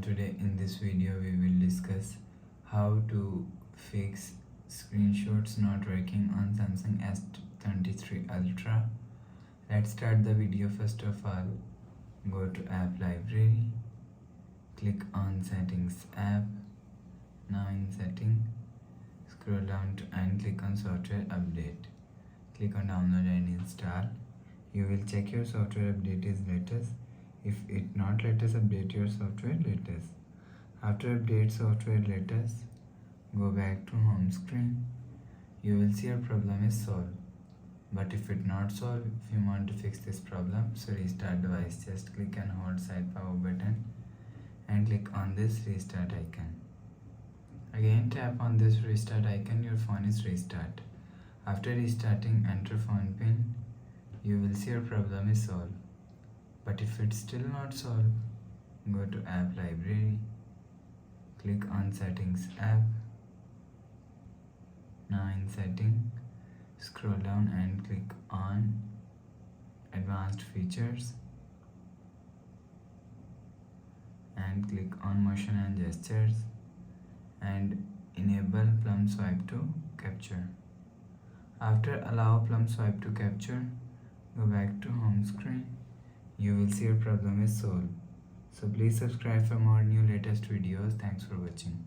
Today in this video we will discuss how to fix screenshots not working on Samsung S23 Ultra. Let's start the video. First of all, go to app library, click on settings app. Now in setting, scroll down and click on software update. Click on download and install. You will check your software update is latest. If it not latest, update your software latest. After update software latest, go back to home screen. You will see your problem is solved. But if it not solved, if you want to fix this problem, so restart device. Just click and hold side power button and click on this restart icon. Again tap on this restart icon, your phone is restart. After restarting, enter phone pin. You will see your problem is solved. But if it's still not solved, go to app library, click on settings app. Now in setting, scroll down and click on advanced features and click on motion and gestures and enable plum swipe to capture. After allow plum swipe to capture, go back to home screen. You will see your problem is solved. So please subscribe for more new latest videos. Thanks for watching.